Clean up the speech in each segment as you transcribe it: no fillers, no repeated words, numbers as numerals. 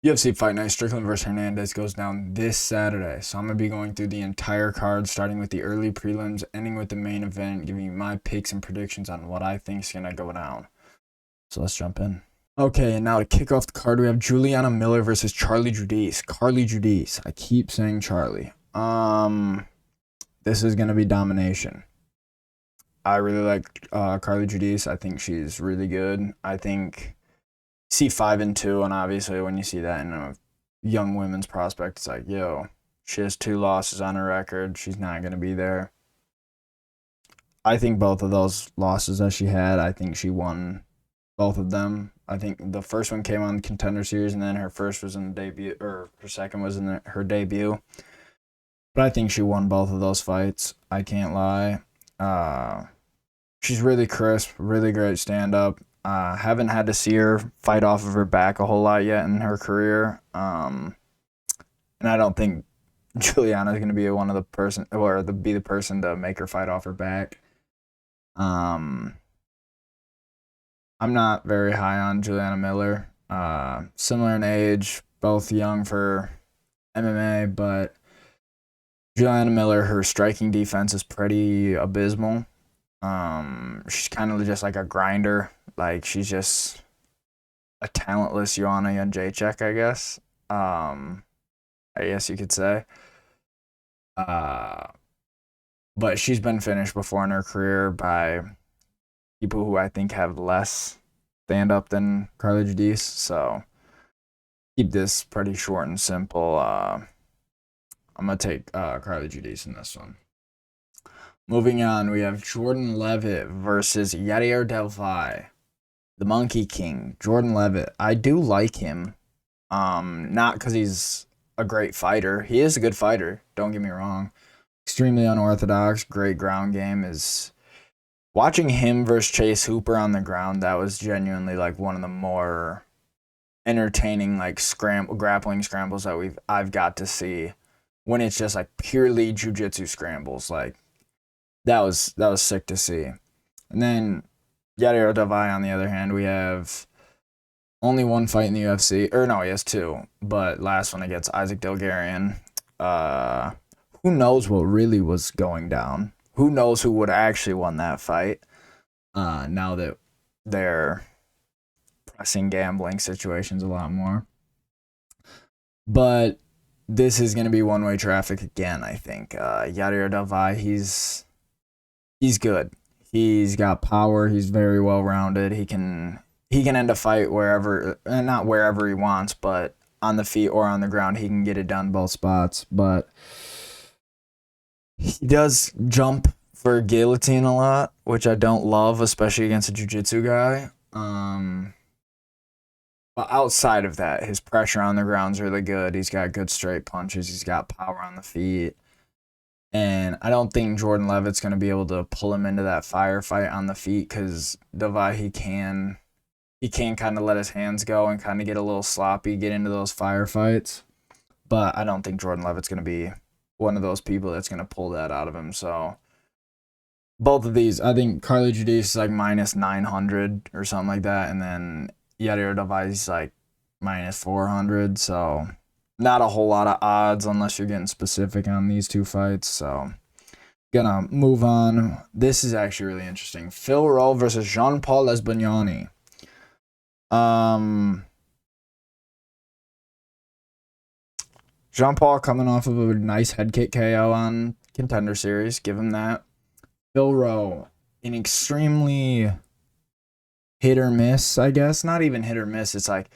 UFC Fight Night Strickland versus Hernandez goes down this Saturday. So I'm going to be going through the entire card, starting with the early prelims, ending with the main event, giving you my picks and predictions on what I think is going to go down. So let's jump in. Okay, and now to kick off the card, we have Juliana Miller versus Charlie Giudice. Carly Giudice. I keep saying Charlie. This is going to be domination. I really like Carly Giudice. I think she's really good. I think see 5-2, and obviously when you see that in a young women's prospect, it's like, yo, she has 2 losses on her record. She's not going to be there. I think both of those losses that she had, I think she won both of them. I think the first one came on the Contender Series, and then her first was in the debut, or her second was in her debut. But I think she won both of those fights. I can't lie. She's really crisp, really great stand-up. Haven't had to see her fight off of her back a whole lot yet in her career. And I don't think Juliana is going to be one of the person or be the person to make her fight off her back. I'm not very high on Juliana Miller. Similar in age, both young for MMA, but Juliana Miller, her striking defense is pretty abysmal. She's kind of just like a grinder. Like, she's just a talentless Joanna Jędrzejczyk, I guess. I guess you could say. But she's been finished before in her career by people who I think have less stand up than Carly Giudice. So keep this pretty short and simple. I'm gonna take Carly Giudice in this one. Moving on, we have Jordan Levitt versus Yair Delvey, the Monkey King. Jordan Levitt. I do like him. Not because he's a great fighter. He is a good fighter. Don't get me wrong. Extremely unorthodox. Great ground game. Is watching him versus Chase Hooper on the ground. That was genuinely like one of the more entertaining like grappling scrambles that I've got to see. When it's just like purely jiu-jitsu scrambles, like. That was sick to see. And then Yair Delvey, on the other hand, we have only one fight in the UFC. Or no, he has 2. But last one against Isaac Delgarian. Who knows what really was going down? Who knows who would have actually won that fight? Now that they're pressing gambling situations a lot more. But this is going to be one-way traffic again, I think. Yair Delvey, he's good. He's got power. He's very well rounded. He can end a fight wherever, not wherever he wants, but on the feet or on the ground. He can get it done both spots. But he does jump for guillotine a lot, which I don't love, especially against a jiu-jitsu guy. But outside of that, his pressure on the ground is really good. He's got good straight punches. He's got power on the feet. And I don't think Jordan Levitt's going to be able to pull him into that firefight on the feet because Delvey, he can kind of let his hands go and kind of get a little sloppy, get into those firefights. But I don't think Jordan Levitt's going to be one of those people that's going to pull that out of him. So both of these, I think Carly Giudice is like minus 900 or something like that. And then Yair Delvey is like minus 400. So not a whole lot of odds unless you're getting specific on these 2 fights. So, gonna move on. This is actually really interesting. Phil Rowe versus Jean-Paul Lesbignani. Jean-Paul coming off of a nice head kick KO on Contender Series. Give him that. Phil Rowe, an extremely hit or miss, I guess. Not even hit or miss. It's like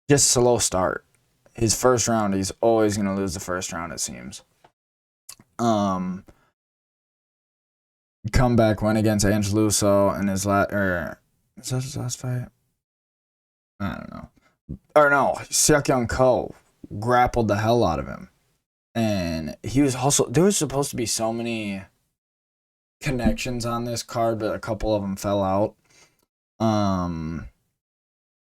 just slow start. His first round, he's always going to lose the first round, it seems. Comeback went against Angeluso in his last, or is that his last fight? I don't know. Or no, Seok-Young Ko grappled the hell out of him. And he was also, there was supposed to be so many connections on this card, but a couple of them fell out.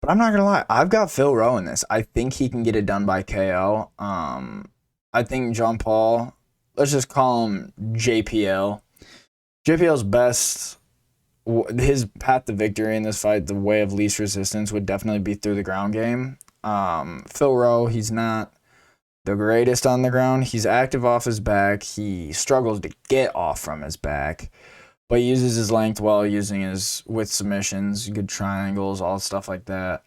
But I'm not going to lie. I've got Phil Rowe in this. I think he can get it done by KO. I think Jean Paul, let's just call him JPL. JPL's best, his path to victory in this fight, the way of least resistance, would definitely be through the ground game. Phil Rowe, he's not the greatest on the ground. He's active off his back. He struggles to get off from his back, but he uses his length well, using his with submissions, good triangles, all stuff like that.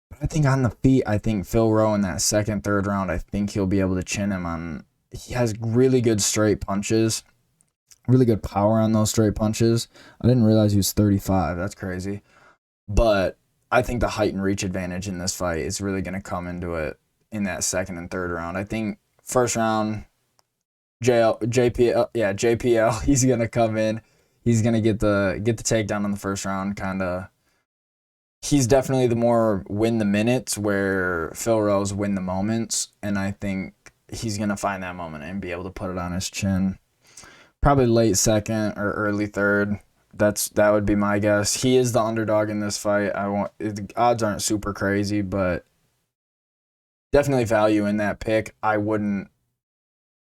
But I think on the feet, I think Phil Rowe in that second, third round, I think he'll be able to chin him on. He has really good straight punches, really good power on those straight punches. I didn't realize he was 35. That's crazy. But I think the height and reach advantage in this fight is really going to come into it in that second and third round. I think first round, JPL, he's going to come in. He's going to get the takedown in the first round, kind of. He's definitely the more win the minutes, where Phil Rowe's win the moments, and I think he's going to find that moment and be able to put it on his chin. Probably late second or early third. That would be my guess. He is the underdog in this fight. The odds aren't super crazy, but definitely value in that pick. I wouldn't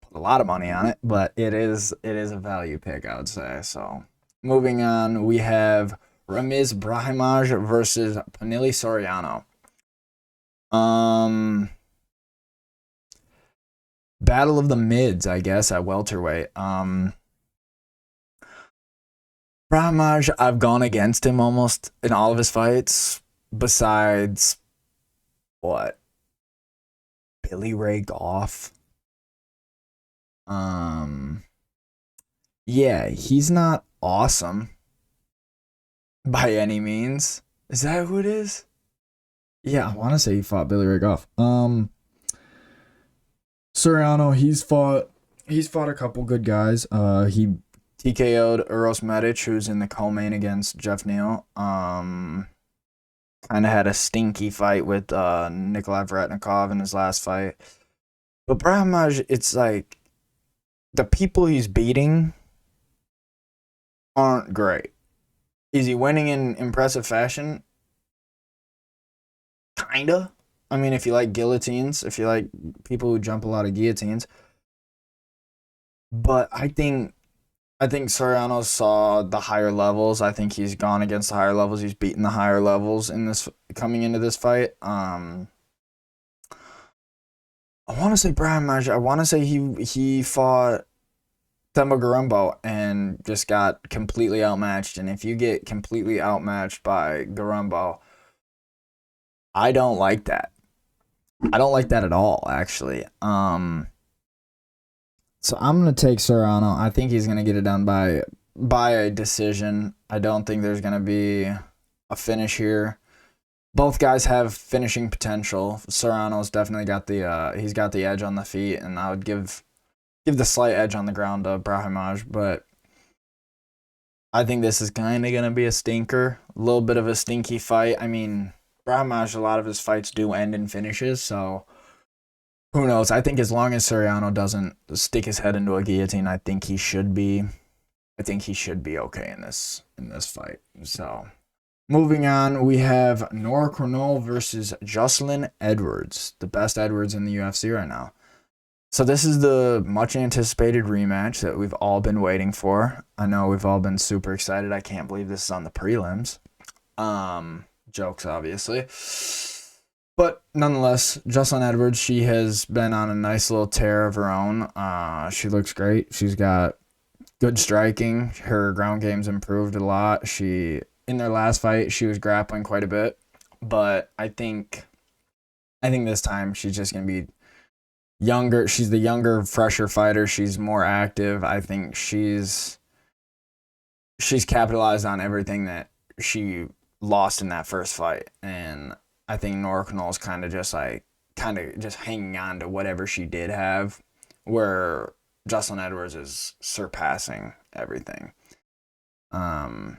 put a lot of money on it, but it is a value pick, I would say. So moving on, we have Ramiz Brahimaj versus Panili Soriano. Battle of the mids, I guess, at welterweight. Brahimaj, I've gone against him almost in all of his fights, besides what? Billy Ray Goff. Yeah, he's not awesome by any means. Is that who it is? Yeah, I want to say he fought Billy Ray Goff. Soriano, he's fought a couple good guys. He TKO'd Uros Medic, who's in the co-main against Jeff Neal. Kind of had a stinky fight with Nikolai Vretnikov in his last fight. But Brahimaj, it's like the people he's beating aren't great. Is he winning in impressive fashion? Kinda. I mean, if you like guillotines, if you like people who jump a lot of guillotines. But I think Soriano saw the higher levels. I think he's gone against the higher levels. He's beaten the higher levels in this coming into this fight. I want to say Brahimaj. I want to say he fought Themba Garumbo and just got completely outmatched. And if you get completely outmatched by Garumbo, I don't like that. I don't like that at all, actually. So I'm going to take Soriano. I think he's going to get it done by a decision. I don't think there's going to be a finish here. Both guys have finishing potential. Soriano's definitely got he's got the edge on the feet, and I would give the slight edge on the ground to Brahimaj, but I think this is kind of going to be a stinker. A little bit of a stinky fight. I mean, Brahimaj, a lot of his fights do end in finishes, so who knows? I think as long as Soriano doesn't stick his head into a guillotine, I think he should be okay in this fight. So, moving on, we have Nora Cornell versus Jocelyn Edwards, the best Edwards in the UFC right now. So this is the much anticipated rematch that we've all been waiting for. I know we've all been super excited. I can't believe this is on the prelims. Jokes, obviously. But nonetheless, Jocelyn Edwards, she has been on a nice little tear of her own. She looks great. She's got good striking. Her ground game's improved a lot. In their last fight, she was grappling quite a bit. But I think this time she's just going to be younger. She's the younger, fresher fighter. She's more active. I think she's capitalized on everything that she lost in that first fight. And I think Nora Cornell's kind of just hanging on to whatever she did have, where Jocelyn Edwards is surpassing everything. Yeah,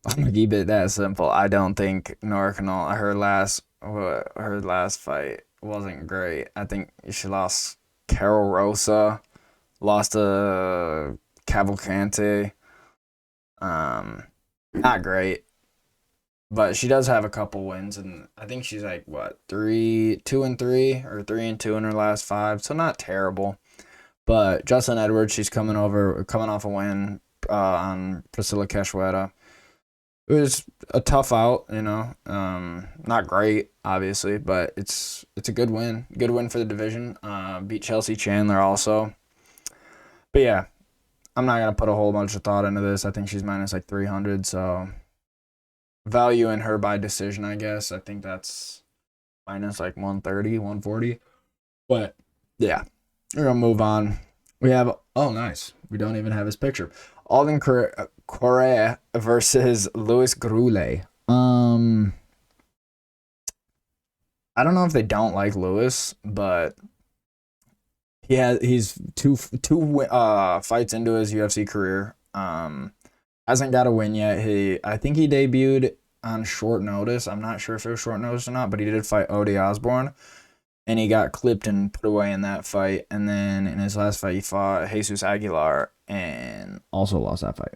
I'm gonna keep it that simple. I don't think Nora Cornell, her last fight wasn't great. I think she lost Carol Rosa, lost to Cavalcante. Not great. But she does have a couple wins, and I think she's like, what, 2-3 or 3-2 in her last 5, so not terrible. But Jocelyn Edwards, she's coming off a win on Priscilla Cachoeira. It was a tough out, not great, obviously, but it's a good win. Good win for the division. Beat Chelsea Chandler also. But yeah, I'm not gonna put a whole bunch of thought into this. I think she's minus like 300, so value in her by decision, I guess. I think that's minus like 130, 140. But yeah, we're gonna move on. We have nice. We don't even have his picture. Alden Correa versus Louis Grule. I don't know if they don't like Lewis, but he's two fights into his UFC career. Hasn't got a win yet. I think he debuted on short notice. I'm not sure if it was short notice or not, but he did fight Odie Osborne, and he got clipped and put away in that fight. And then in his last fight, he fought Jesus Aguilar and also lost that fight.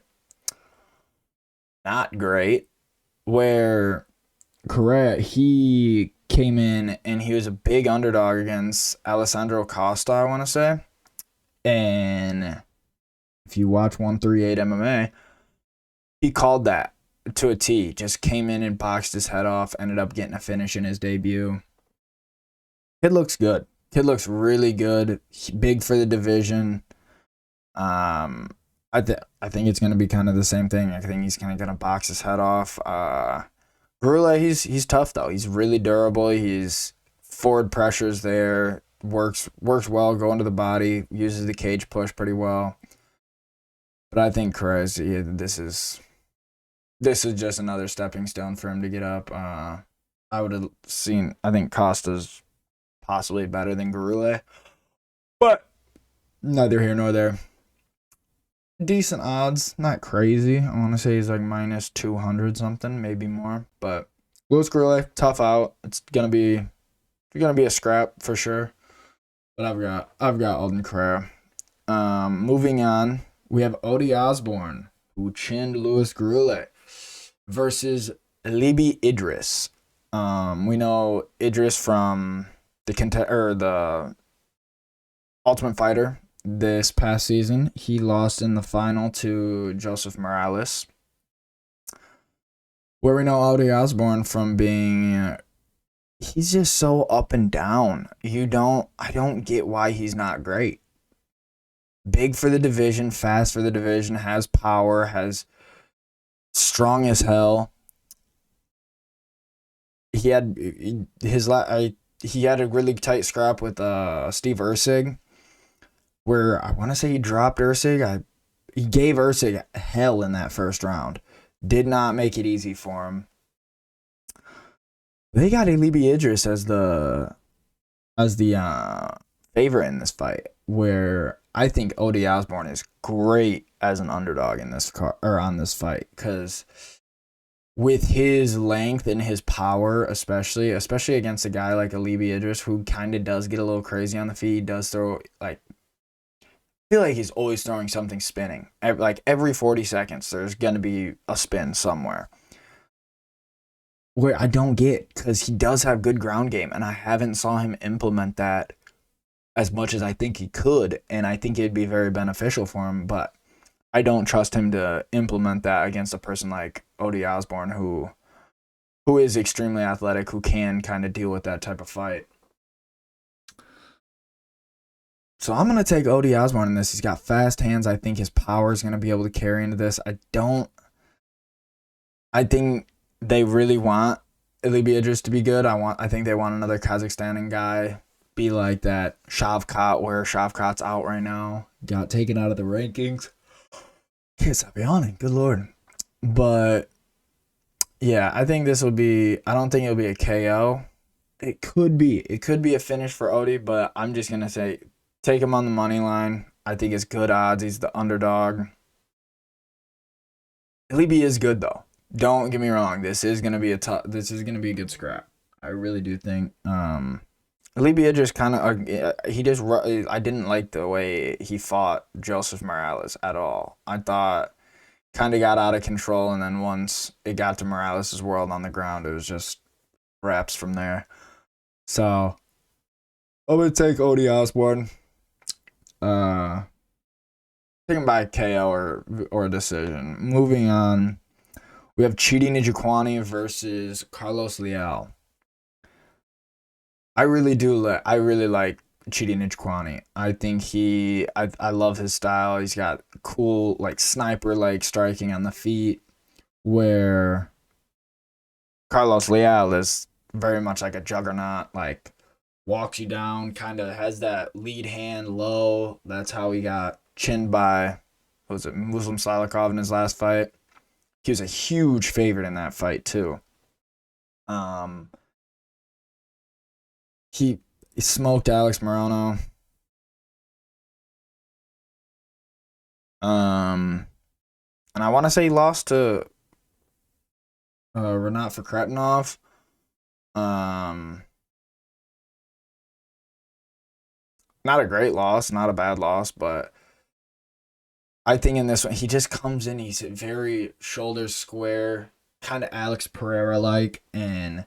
Not great. Where Correa, he came in and he was a big underdog against Alessandro Costa, I want to say. And if you watch 138 MMA, he called that to a T. Just came in and boxed his head off, ended up getting a finish in his debut. Kid looks good. Kid looks really good. Big for the division. I think it's gonna be kind of the same thing. I think he's kind of gonna box his head off. Grule, he's tough though. He's really durable. He's forward pressures there. Works well going to the body. Uses the cage push pretty well. But I think Perez, this is just another stepping stone for him to get up. I would have seen. I think Costa's possibly better than Grule, but neither here nor there. Decent odds, not crazy. I want to say he's like minus 200 something, maybe more. But Louis Grule, tough out. It's gonna be a scrap for sure. But I've got Alden Correa. Moving on, we have Odie Osborne, who chinned Louis Grule, versus Libby Idris. We know Idris from the Ultimate Fighter this past season. He lost in the final to Joseph Morales. Where we know Odie Osborne from being, he's just so up and down. I don't get why he's not great. Big for the division, fast for the division, has power, has strong as hell. He had a really tight scrap with Steve Erceg, where I want to say he dropped Erceg. He gave Erceg hell in that first round. Did not make it easy for him. They got Libby Idris as the favorite in this fight, where I think Odie Osborne is great as an underdog in this on this fight, because with his length and his power, especially against a guy like Libby Idris, who kind of does get a little crazy on the feet. He does throw, like, I feel like he's always throwing something spinning. Like every 40 seconds, there's gonna be a spin somewhere. Where I don't get, because he does have good ground game, and I haven't saw him implement that as much as I think he could, and I think it'd be very beneficial for him, but I don't trust him to implement that against a person like Odie Osborne, who is extremely athletic, who can kind of deal with that type of fight. So I'm going to take Odie Osborne in this. He's got fast hands. I think his power is going to be able to carry into this. I think they really want Libby Idris to be good. I think they want another Kazakhstani guy, be like that Shavkat, where Shavkat's out right now. Got taken out of the rankings. Can't stop yawning. Good Lord. But yeah, I think this will be, I don't think it'll be a KO. It could be a finish for Odie, but I'm just going to say take him on the money line. I think it's good odds. He's the underdog. Libby is good though. Don't get me wrong. This is gonna be a good scrap. I really do think. Libby just kind of I didn't like the way he fought Joseph Morales at all. I thought kind of got out of control, and then once it got to Morales' world on the ground, it was just wraps from there. So I'm gonna take Odie Osborne. Take him by KO or a decision. Moving on, We have Chidi Njokuani versus Carlos Leal. I really do. I really like Chidi Njokuani. I think I love his style. He's got cool like sniper like striking on the feet, where Carlos Leal is very much like a juggernaut. Like walks you down, kind of has that lead hand low. That's how he got chinned by, what was it, Muslim Salikov in his last fight. He was a huge favorite in that fight too. Um, he smoked Alex Morono. Um, and I want to say he lost to Renat Fakretinov. Um, Not a great loss, not a bad loss, but I think in this one he just comes in. He's very shoulders square, kind of Alex Pereira like, and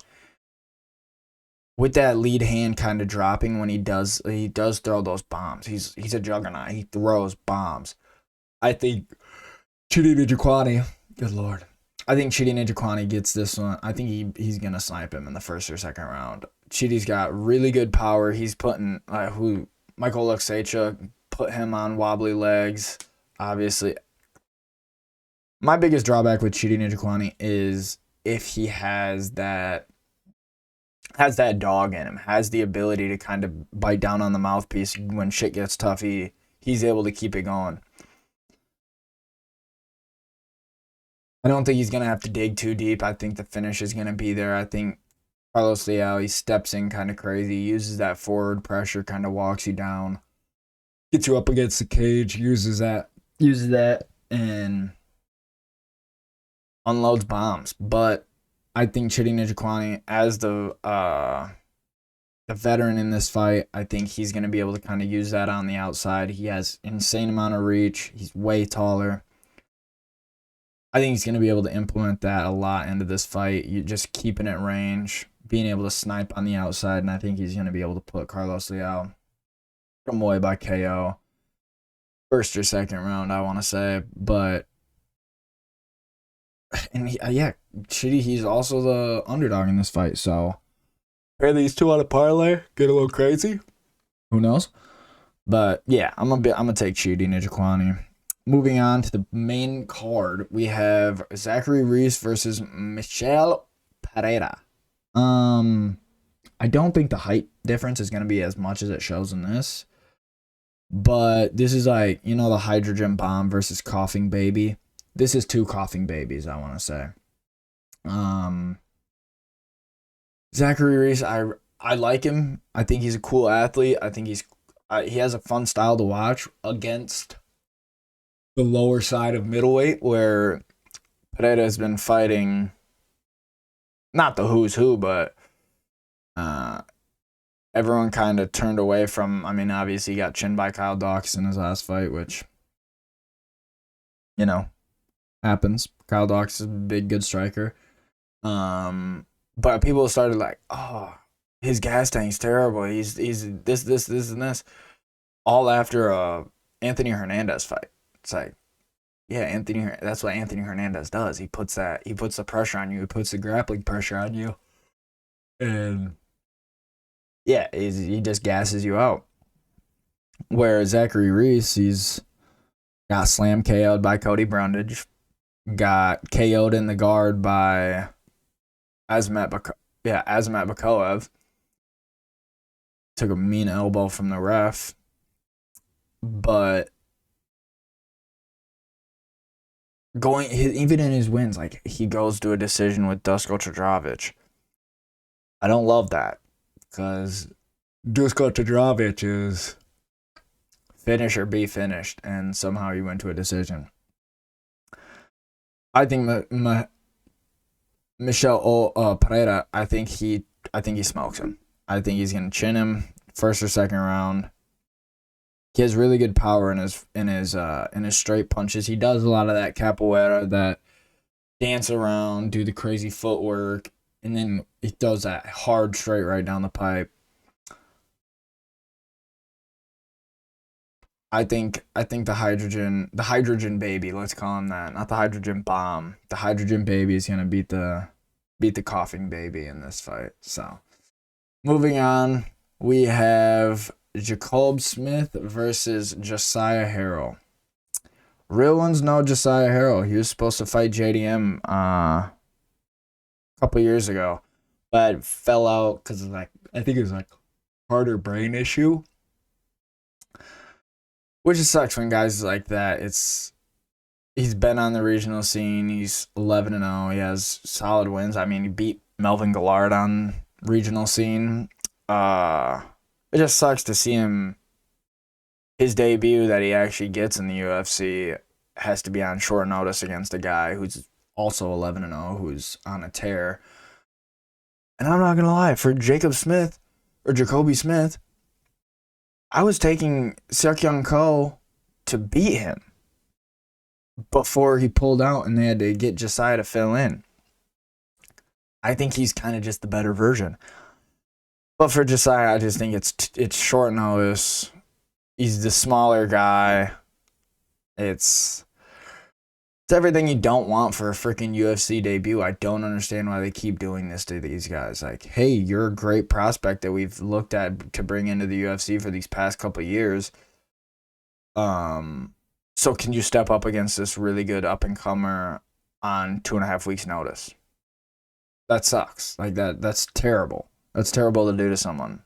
with that lead hand kind of dropping when he does throw those bombs. He's a juggernaut. He throws bombs. I think Chidi Njokuani, good lord. I think Chidi Njokuani gets this one. I think he's gonna snipe him in the first or second round. Chidi's got really good power. He's putting who Michael Luxecha put him on wobbly legs. Obviously, my biggest drawback with Chidi Njokuani is if he has that dog in him, has the ability to kind of bite down on the mouthpiece when shit gets tough. He's able to keep it going. I don't think he's gonna have to dig too deep. I think the finish is gonna be there. I think Carlos Leal, he steps in kind of crazy, uses that forward pressure, kind of walks you down, gets you up against the cage, uses that, and unloads bombs. But I think Chidi Njokuani, as the veteran in this fight, I think he's going to be able to kind of use that on the outside. He has insane amount of reach. He's way taller. I think he's going to be able to implement that a lot into this fight. You just keeping it range, being able to snipe on the outside, and I think he's going to be able to put Carlos Leal away by KO. First or second round, I want to say. But, and Chidi, he's also the underdog in this fight, so apparently he's 2 on a parlay. Get a little crazy. Who knows? But yeah, I'm gonna take Chidi Njokuani. Moving on to the main card, we have Zachary Reese versus Michel Pereira. I don't think the height difference is gonna be as much as it shows in this, but this is like, the hydrogen bomb versus coughing baby. This is 2 coughing babies, I want to say. Zachary Reese, I like him. I think he's a cool athlete. I think he has a fun style to watch against the lower side of middleweight, where Pereira has been fighting not the who's who, but everyone kind of turned away from. I mean, obviously he got chinned by Kyle Dawkins in his last fight, which happens. Kyle Dawkins is a big, good striker. But people started like, oh, his gas tank's terrible. He's this, and this. All after Anthony Hernandez fight. It's like, yeah, that's what Anthony Hernandez does. He puts the pressure on you. He puts the grappling pressure on you. And yeah, he just gasses you out. Whereas Zachary Reese, he's got slam KO'd by Cody Brundage. Got KO'd in the guard by Azamat Bakoev. Took a mean elbow from the ref. But even in his wins, like, he goes to a decision with Dusko Todorovic. I don't love that, because Dusko Todorovic is finish or be finished, and somehow he went to a decision. I think Michel Pereira, I think he smokes him. I think he's gonna chin him first or second round. He has really good power in his straight punches. He does a lot of that capoeira, that dance around, do the crazy footwork, and then he throws that hard straight right down the pipe. I think the hydrogen baby, let's call him that, not the hydrogen bomb. The hydrogen baby is gonna beat the coughing baby in this fight. So moving on, we have Jacob Smith versus Josiah Harrell. Real ones know Josiah Harrell. He was supposed to fight JDM a couple years ago, but fell out because of like I think it was like heart or brain issue. Which just sucks when guys like that. He's been on the regional scene. He's 11-0. He has solid wins. I mean, he beat Melvin Gillard on regional scene. Uh, it just sucks to see his debut that he actually gets in the UFC has to be on short notice against a guy who's also 11-0, who's on a tear. And I'm not gonna lie, for Jacob Smith or Jacoby Smith, I was taking Seokyoung Ko to beat him before he pulled out and they had to get Josiah to fill in. I think he's kind of just the better version. But for Josiah, I just think it's short notice. He's the smaller guy. It's everything you don't want for a freaking UFC debut. I don't understand why they keep doing this to these guys. Like, hey, you're a great prospect that we've looked at to bring into the UFC for these past couple of years. So can you step up against this really good up and comer on 2.5 weeks notice? That sucks. Like that's terrible. That's terrible to do to someone.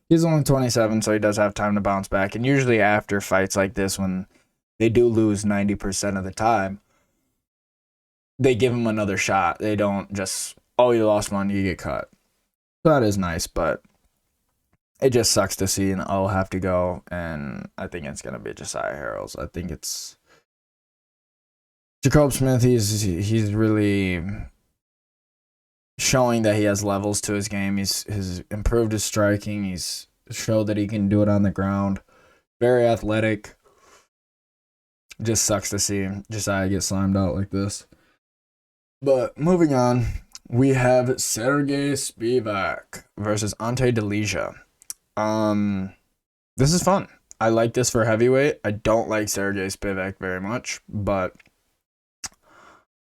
He's only 27, so he does have time to bounce back. And usually after fights like this, when they do lose 90% of the time, they give him another shot. They don't just, oh, you lost one, you get cut. So that is nice, but it just sucks to see an O have to go, and I think it's going to be Josiah Harrells. I think it's Jacob Smith. He's really showing that he has levels to his game. He's improved his striking. He's showed that he can do it on the ground. Very athletic. Just sucks to see Josiah get slimed out like this. But moving on, we have Sergey Spivak versus Ante Delija. This is fun. I like this for heavyweight. I don't like Sergey Spivak very much, but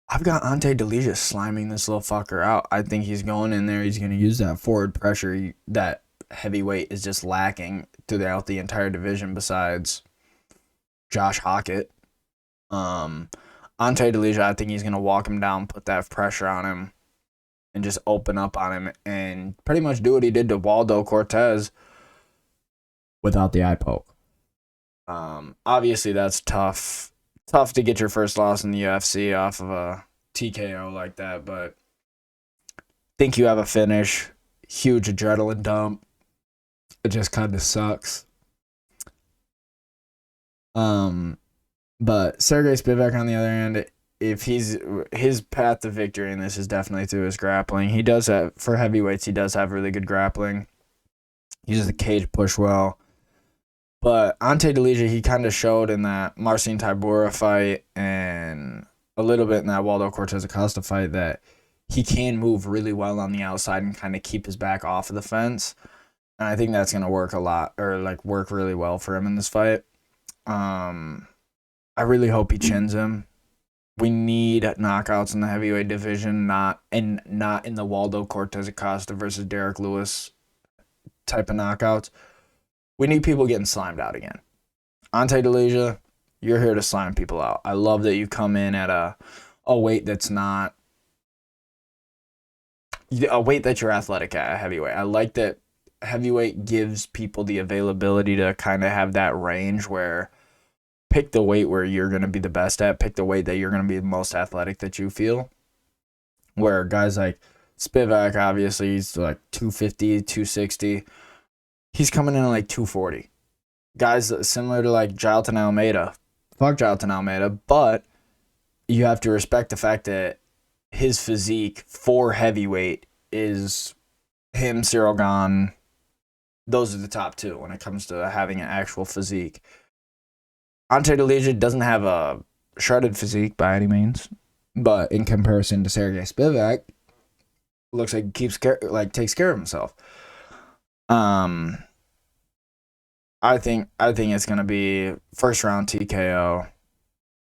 I've got Ante Delija sliming this little fucker out. I think he's going in there. He's going to use that forward pressure that heavyweight is just lacking throughout the entire division besides Josh Hockett. Ante Delija, I think he's going to walk him down, put that pressure on him, and just open up on him and pretty much do what he did to Waldo Cortez without the eye poke. Obviously, that's tough. Tough to get your first loss in the UFC off of a TKO like that, but think you have a finish. Huge adrenaline dump. It just kind of sucks. But Sergey Spivak on the other end, if his path to victory in this is definitely through his grappling. He does have, for heavyweights, he does have really good grappling. He uses the cage push well. But Ante Delija, he kind of showed in that Marcin Tybura fight and a little bit in that Waldo Cortez Acosta fight that he can move really well on the outside and kind of keep his back off of the fence. And I think that's going to work a lot, or like work really well for him in this fight. I really hope he chins him. We need knockouts in the heavyweight division, not in the Waldo Cortez Acosta versus Derek Lewis type of knockouts. We need people getting slimed out again. Ante Delija, you're here to slime people out. I love that you come in at a weight that's not a weight that you're athletic at, a heavyweight. I like that heavyweight gives people the availability to kind of have that range where pick the weight where you're going to be the best at, pick the weight that you're going to be the most athletic that you feel. Where guys like Spivak, obviously, he's like 250, 260. He's coming in at like 240. Guys similar to like Jailton Almeida. Fuck Jailton Almeida, but you have to respect the fact that his physique for heavyweight is him, Cyril Gane. Those are the top two when it comes to having an actual physique. Ante Delija doesn't have a shredded physique by any means, but in comparison to Sergey Spivak, looks like he takes care of himself. I I think it's gonna be first round TKO.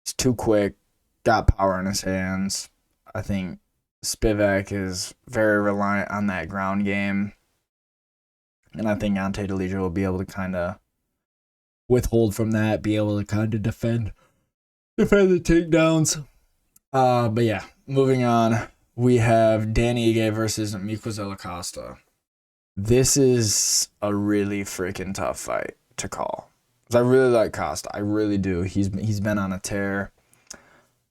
He's too quick, got power in his hands. I think Spivak is very reliant on that ground game, and I think Ante Delija will be able to kind of withhold from that, be able to kind of defend the takedowns. But yeah, moving on, we have Danny Ige versus Mikos Acosta. This is a really freaking tough fight to call. 'Cause I really like Costa. I really do. He's been on a tear.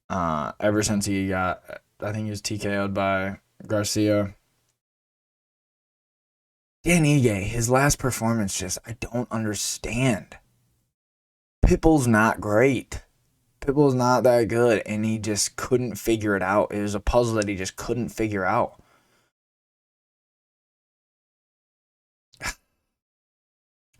Ever since he got, I think he was TKO'd by Garcia. Dan Ige, his last performance, just I don't understand. Pitbull's not great. Pitbull's not that good, and he just couldn't figure it out. It was a puzzle that he just couldn't figure out.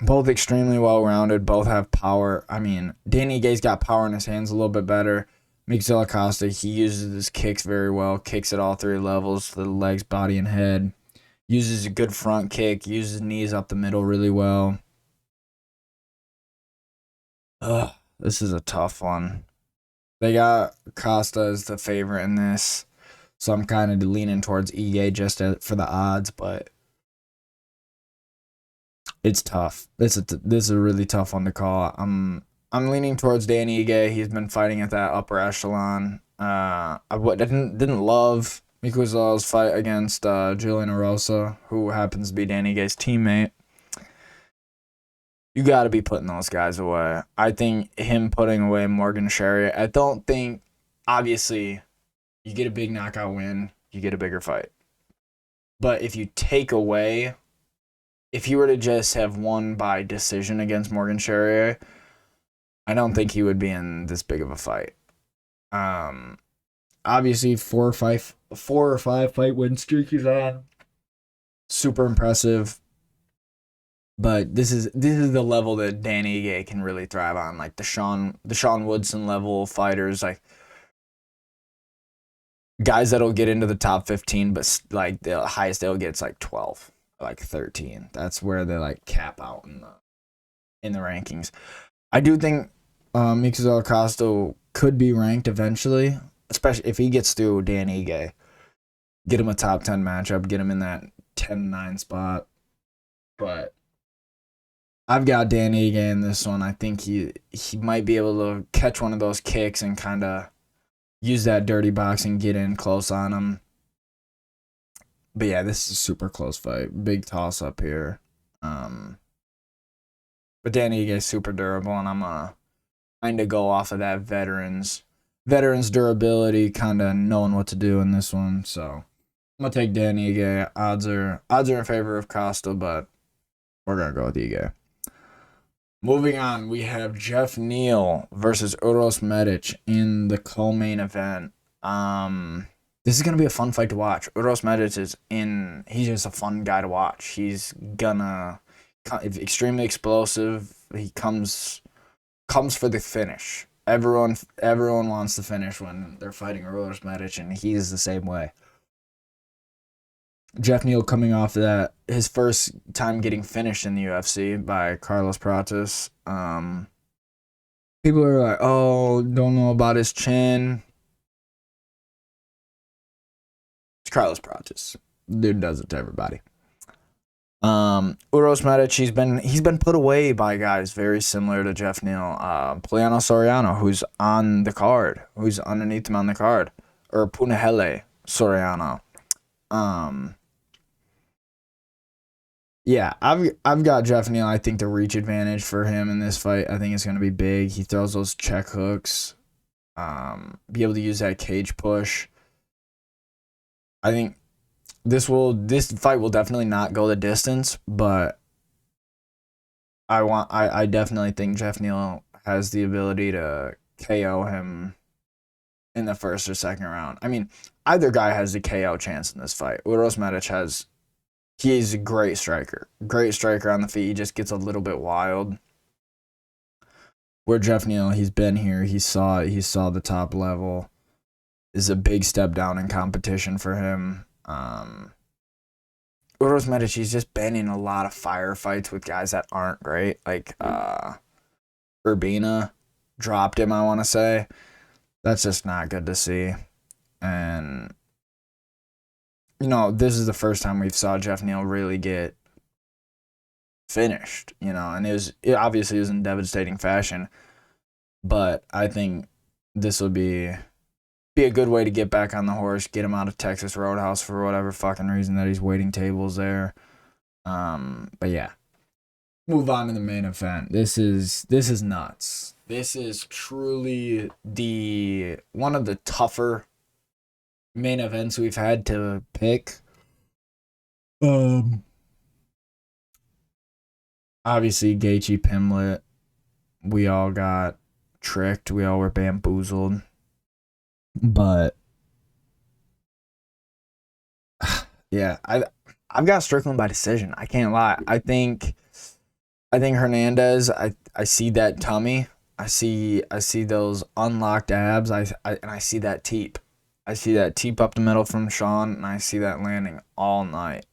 Both extremely well-rounded. Both have power. I mean, Danny Ige's got power in his hands a little bit better. Miguel Acosta, he uses his kicks very well. Kicks at all three levels, the legs, body, and head. Uses a good front kick. Uses knees up the middle really well. This is a tough one. They got Costa as the favorite in this, so I'm kind of leaning towards Ige just for the odds, but it's tough. This is a really tough one to call. I'm leaning towards Danny Ige. He's been fighting at that upper echelon. I didn't love Mikuzel's fight against Julian Erosa, who happens to be Danny Ige's teammate. You got to be putting those guys away. I think him putting away Morgan Sherry, I don't think, obviously, you get a big knockout win, you get a bigger fight. But if you take away, if he were to just have won by decision against Morgan Sherry, I don't think he would be in this big of a fight. Obviously, 4 or 5 fight win streak he's on. Super impressive. But this is the level that Danny Ige can really thrive on, like the Sean Woodson level fighters, like guys that'll get into the top 15, but like the highest they'll get is like 12, like 13. That's where they like cap out in the rankings. I do think Miguel Acosta could be ranked eventually, especially if he gets through Danny Ige. Get him a top 10 matchup, get him in that 10-9 spot. But I've got Danny Ige in this one. I think he might be able to catch one of those kicks and kind of use that dirty boxing, get in close on him. But yeah, this is a super close fight. Big toss up here. But Danny Ige is super durable, and I'm going to kind of go off of that veterans durability, kind of knowing what to do in this one. So I'm going to take Danny Ige. Odds are in favor of Costa, but we're going to go with Ige. Moving on, we have Jeff Neal versus Uros Medic in the co-main event. This is going to be a fun fight to watch. Uros Medic he's just a fun guy to watch. He's extremely explosive. He comes for the finish. Everyone wants the finish when they're fighting Uros Medic, and he's the same way. Jeff Neal coming off of that, his first time getting finished in the UFC by Carlos Prates. People are like, oh, don't know about his chin. It's Carlos Prates. Dude does it to everybody. Uros Medic, he's been put away by guys very similar to Jeff Neal. Poliano Soriano, who's on the card, who's underneath him on the card, or Punahele Soriano. Yeah, I've got Jeff Neal. I think the reach advantage for him in this fight, I think it's going to be big. He throws those check hooks, be able to use that cage push. I think this fight will definitely not go the distance, but I definitely think Jeff Neal has the ability to KO him in the first or second round. I mean, either guy has a KO chance in this fight. Uros Medic he's a great striker. Great striker on the feet. He just gets a little bit wild. Where Jeff Neal, he's been here. He saw the top level. This is a big step down in competition for him. Uros Medici's just been in a lot of firefights with guys that aren't great. Like Urbina dropped him, I want to say. That's just not good to see. And, this is the first time we've saw Jeff Neal really get finished, and it obviously was in devastating fashion. But I think this will be a good way to get back on the horse, get him out of Texas Roadhouse for whatever fucking reason that he's waiting tables there. But yeah, move on to the main event. This is nuts. This is truly one of the tougher main events we've had to pick. Obviously Gaethje Pimlet, we all got tricked. We all were bamboozled. But yeah, I've got Strickland by decision. I can't lie. I think Hernandez. I see that tummy. I see those unlocked abs. And I see that teep. I see that teep up the middle from Sean, and I see that landing all night.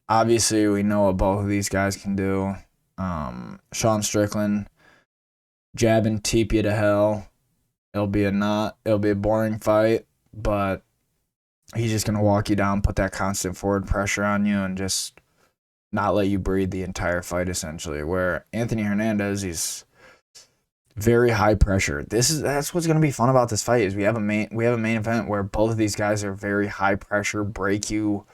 Obviously we know what both of these guys can do. Sean Strickland, jab and teep you to hell. It'll be a boring fight, but he's just gonna walk you down, put that constant forward pressure on you, and just not let you breathe the entire fight, essentially. Where Anthony Hernandez, he's very high pressure. That's what's gonna be fun about this fight is we have a main event where both of these guys are very high pressure, break you.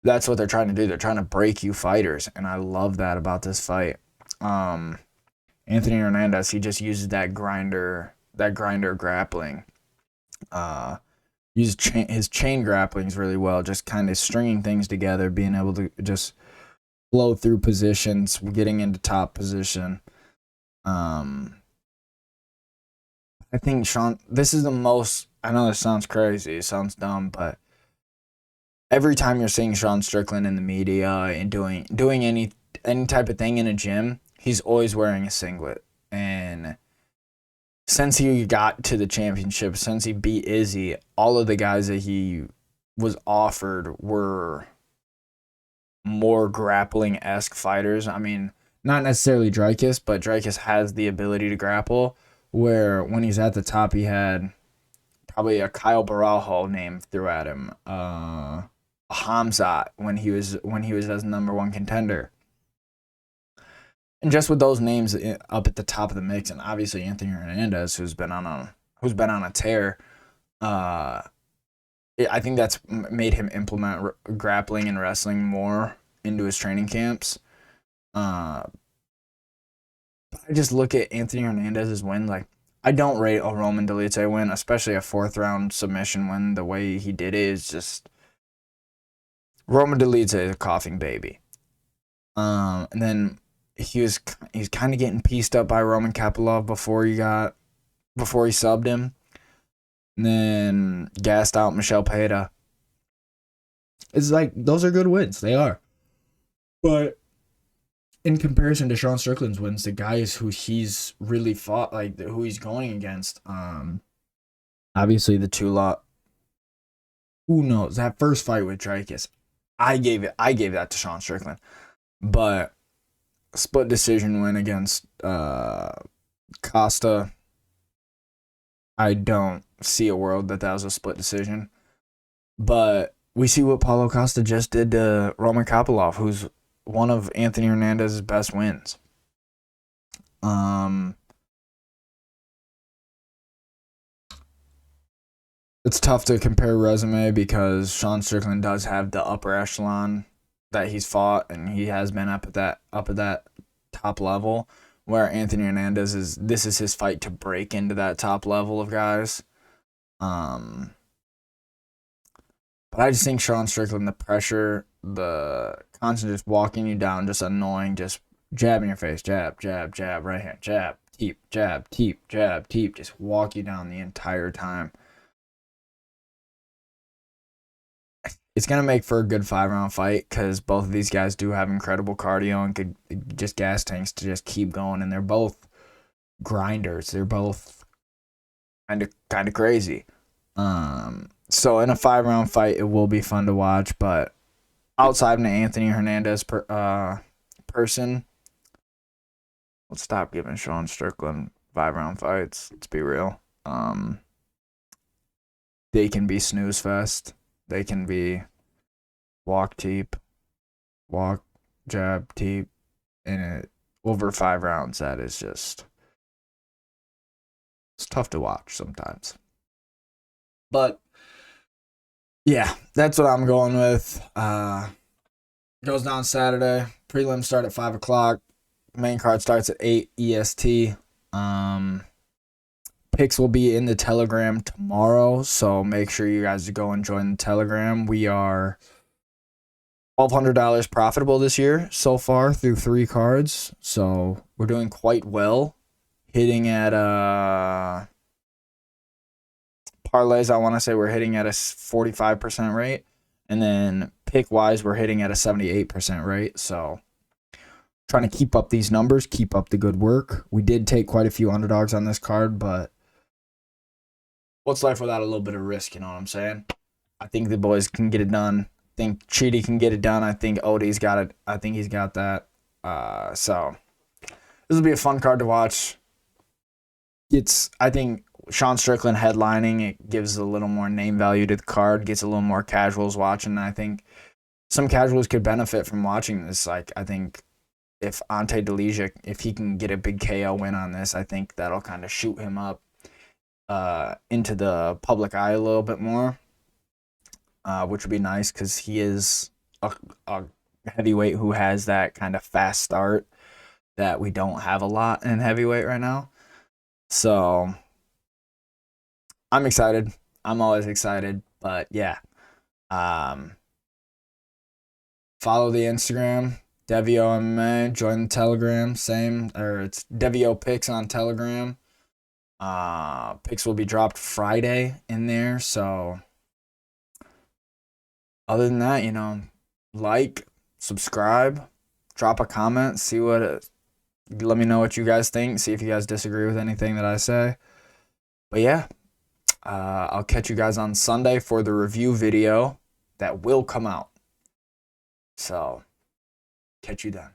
That's what they're trying to do. They're trying to break you fighters, and I love that about this fight. Anthony Hernandez, he just uses that grinder grappling. Uses his chain grapplings really well, just kind of stringing things together, being able to just flow through positions, getting into top position. I think Sean, this is the most, I know this sounds crazy, it sounds dumb, but every time you're seeing Sean Strickland in the media and doing any type of thing in a gym, he's always wearing a singlet. And since he got to the championship, since he beat Izzy, all of the guys that he was offered were more grappling-esque fighters. I mean, not necessarily Dricus, but Dricus has the ability to grapple, where when he's at the top, he had probably a Kyle Barajo name threw at him, a Hamzat when he was as number one contender. And just with those names up at the top of the mix, and obviously Anthony Hernandez, who's been on a tear, I think that's made him implement grappling and wrestling more into his training camps. I just look at Anthony Hernandez's win. Like, I don't rate a Roman Dolidze win, especially a 4th round submission win. The way he did it is just Roman Dolidze is a coughing baby. And then he's kind of getting pieced up by Roman Kapilov before he subbed him. And then gassed out Michel Pereira. It's like, those are good wins. They are. But in comparison to Sean Strickland's wins, the guys who he's really fought, like who he's going against, obviously the two lot. Who knows? That first fight with Dricus, I gave that to Sean Strickland. But split decision win against Costa, I don't see a world that was a split decision. But we see what Paulo Costa just did to Roman Kopylov, who's one of Anthony Hernandez's best wins. It's tough to compare resume because Sean Strickland does have the upper echelon that he's fought, and he has been up at that top level, where Anthony Hernandez this is his fight to break into that top level of guys. But I just think Sean Strickland, the pressure, the constant just walking you down, just annoying, just jab in your face, jab, jab, jab, right hand, jab, teep, jab, teep, jab, teep, just walk you down the entire time. It's going to make for a good 5-round fight because both of these guys do have incredible cardio and could just gas tanks to just keep going. And they're both grinders. They're both kind of crazy. So in a 5-round fight, it will be fun to watch. But outside of the Anthony Hernandez person, let's stop giving Sean Strickland 5-round fights. Let's be real. They can be snooze fest. They can be walk teep, walk jab teep, and over 5 rounds. That is just, it's tough to watch sometimes. But yeah, that's what I'm going with. Goes down Saturday. Prelims start at 5 o'clock. Main card starts at 8 EST. Picks will be in the Telegram tomorrow, so make sure you guys go and join the Telegram. We are $1,200 profitable this year so far through 3 cards, so we're doing quite well. Hitting at parlays, I want to say we're hitting at a 45% rate, and then pick wise, we're hitting at a 78% rate. So trying to keep up these numbers, keep up the good work. We did take quite a few underdogs on this card, but what's life without a little bit of risk, you know what I'm saying? I think the boys can get it done. I think Cheaty can get it done. I think Odie's got it. I think he's got that. So this will be a fun card to watch. I think Sean Strickland headlining, it gives a little more name value to the card, gets a little more casuals watching. And I think some casuals could benefit from watching this. Like, I think if Ante Delija, if he can get a big KO win on this, I think that'll kind of shoot him up into the public eye a little bit more, which would be nice because he is a heavyweight who has that kind of fast start that we don't have a lot in heavyweight right now. So I'm excited. I'm always excited. But yeah, follow the Instagram, Devio MMA. Join the Telegram. It's Devio Picks on Telegram. Picks will be dropped Friday in there. So other than that, like, subscribe, drop a comment, let me know what you guys think. See if you guys disagree with anything that I say. But yeah, I'll catch you guys on Sunday for the review video that will come out. So catch you then.